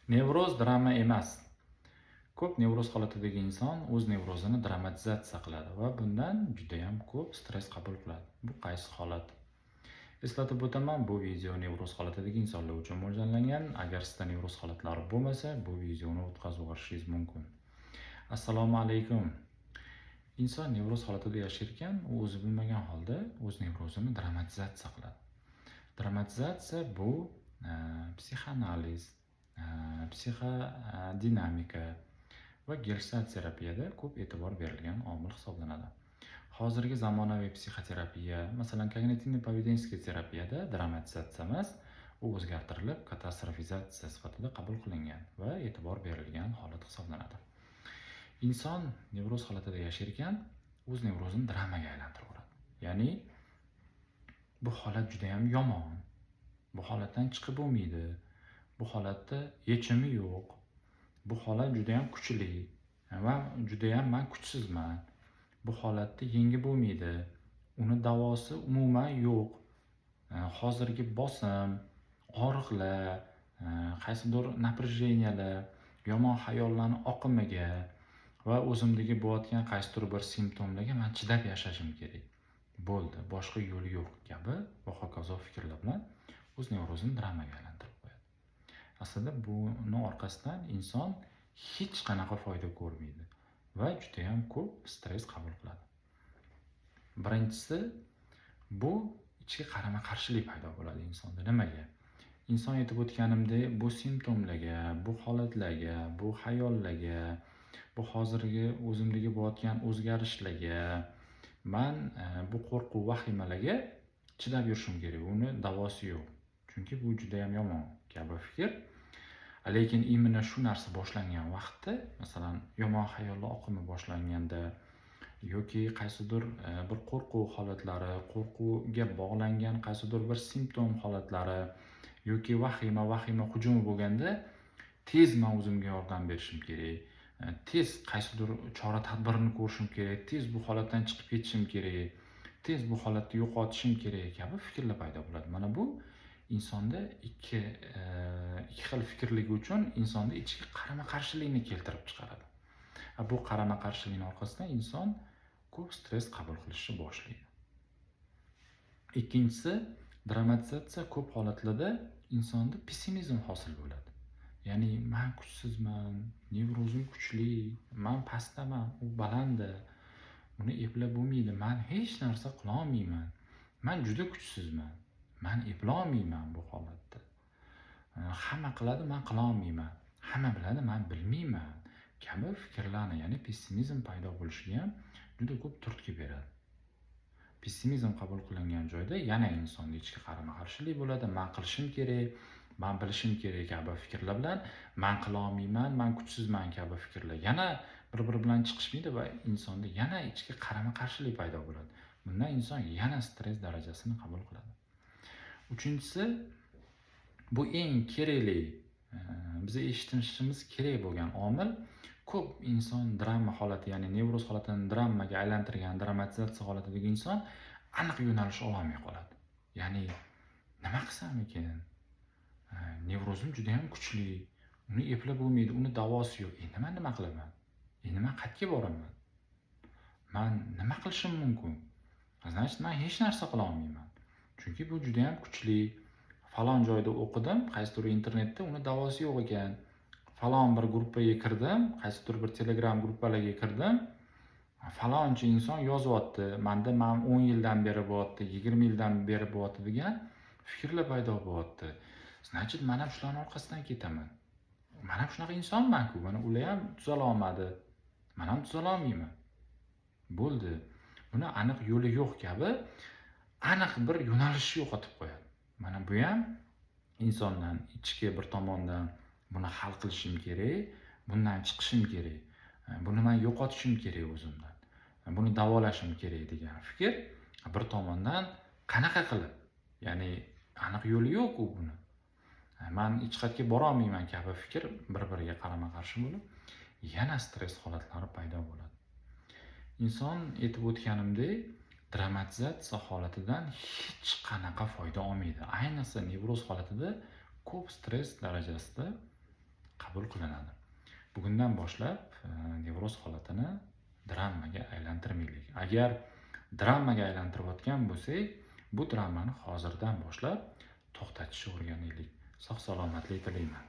Nevroz drama emas. Ko'p nevroz holatidagi inson o'z nevrozini dramatizatsiya qiladi va bundan juda ham ko'p stress qabul qiladi. Bu qaysi holat? Eslatib o'taman, bu video nevroz holatidagi insonlar uchun mo'ljallangan. Agar sizda nevroz holatlari bo'lmasa, bu videoni o'tkazib yuborishingiz mumkin. Assalomu alaykum. Inson nevroz holatida yashar ekan, u o'zi bilmagan holda o'z nevrozini dramatizatsiya qiladi. Dramatizatsiya bu psixoanaliz, psixodinamika va gestalt terapiyada ko'p e'tibor berilgan omil hisoblanadi. Hozirgi zamonaviy psixoterapiya, masalan, kognitiv-поведенческий terapiyada dramatizatsiya emas, u o'zgartirilib katastrofizatsiya sifatida qabul qilingan va e'tibor berilgan holat hisoblanadi. Inson nevroz holatida yashar ekan, o'z nevrozini dramaga aylantirib, ya'ni bu holat juda ham yomon. Bu holatdan chiqib bo'lmaydi. Bu holatda yechimi yo'q. Bu holat juda ham kuchli va juda ham men kuchsizman. Bu holatda yengib bo'lmaydi. Uni davosi umuman yo'q. Hozirgi bosim, og'riqlar, qaysidir напряжениyalar, yomon xayollarning oqimiga va o'zimdagi bo'layotgan qaysidir bir simptomlarga men chidab yashashim kerak. Bo'ldi, boshqa yo'li yo'q kabi va hokazo fikrlar bilan o'z nevrozini dramaga aylantirib qo'yadi. Aslida buni orqasidan inson hech qanaqa foyda ko'rmaydi va juda ham ko'p stress qabul qiladi. Birinchisi, bu ichki qarama-qarshilik paydo bo'ladi insonda. Nimaga? Inson aytib o'tganimdek, bu simptomlarga, bu holatlarga, bu xayollarga, bu hozirgi o'zimdagi bo'layotgan o'zgarishlarga, men bu qo'rquv vahimalarga chidab yurishim kerak. Uni davosi yo'q. Chunki bu juda ham yomon kabi fikr. Lekin imенно shu narsa boshlangan vaqtda, masalan, yomon xayollar oqimi boshlanganda yoki qaysidir bir qo'rquv holatlari, qo'rquvga bog'langan qaysidir bir simptom holatlari yoki vahima hujumi bo'lganda tez men o'zimga yordam berishim kerak. Tez qaysidir chora tadbirini ko'rishim kerak, tez bu holatdan chiqib ketishim kerak, tez bu holatni yo'qotishim kerak kabi fikrlar paydo bo'ladi. Mana bu insonda ikki xil fikrligi uchun insonda ichki qarama-qarshilikni keltirib chiqaradi. Bu qarama-qarshilikning orqasidan inson ko'p stress qabul qilishni boshlaydi. Ikkinchisi, dramatizatsiya ko'p holatlarda insonda pessimizm hosil bo'ladi. Ya'ni men kuchsizman, nevrozim kuchli, men pastdaman, u balandda. Uni eplab bo'lmaydi. Men hech narsa qila olmayman. Men juda kuchsizman. Men epla olmayman bu holatda. Hamma qiladi, men qila olmayman. Hamma biladi, men bilmayman. Kabi fikrlarni, ya'ni pessimizm paydo bo'lishiga ham juda ko'p turtki beradi. Pessimizm qabul qilingan joyda yana insonda ichki qarama-qarshilik bo'ladi. Men qilishim kerak, men bilishim kerak kabi fikrlar bilan men qila olmayman, men kuchsizman kabi fikrlar yana bir-biri bilan chiqishmaydi va insonda yana ichki qarama-qarshilik paydo bo'ladi. Bundan inson yana stress darajasini qabul qiladi. Uchinchisi, bu eng kerakli, biz eshitishimiz kerak bo'lgan omil, ko'p inson drama holati, ya'ni nevroz holatini dramaga aylantirgan, dramatizatsiya holatidagi inson aniq yo'nalish ololmay qoladi. Ya'ni nima qilsam ekan? Nevrozim juda ham kuchli, uni eplab bo'lmaydi, uni davosi yo'q. Endi men nima qilaman? Endi men qayerga boraman? Men nima qilishim mumkin? Значит, men hech narsa qila olmayman. Chunki bu juda ham kuchli. Falon joyda o'qidim, qaysidir internetda uni davosi yo'q ekan. Falon bir gruppaga kirdim, qaysidir bir Telegram gruppalarga kirdim. Falonchi inson yozyapti, menda men 10 yildan beri bo'lyapti, 20 yildan beri bo'lyapti degan fikrlar paydo bo'lyapti. Значит, men ham shularning orqasidan ketaman. Men ham shunaqa insonman-ku, mana ular ham tuzala olmadi. Men ham tuzala olmayman. Bo'ldi. Buni aniq yo'li yo'q kabi aniq bir yo'nalishni yo'qotib qo'yadi. Mana bu ham insondan ichki bir tomondan buni hal qilishim kerak, bundan chiqishim kerak, buni men yo'qotishim kerak o'zimdan, buni davolashim kerak degan fikr bir tomondan qanaqa qilib, ya'ni aniq yo'li yo'q-ku buni. Men ichqatga bora olmayman kabi fikr bir-biriga qarama-qarshi bo'lib, yana stress holatlari paydo bo'ladi. Inson aytib o'tganimdek, dramatizatsiya holatidan hech qanaqa foyda olmaydi. Ayniqsa nevroz holatida ko'p stress darajasida qabul qilinadi. Bugundan boshlab nevroz holatini dramaga aylantirmaylik. Agar dramaga aylantirayotgan bo'lsak, bu dramani hozirdan boshlab to'xtatishga o'rganaylik. Sog' salomatlik tilayman.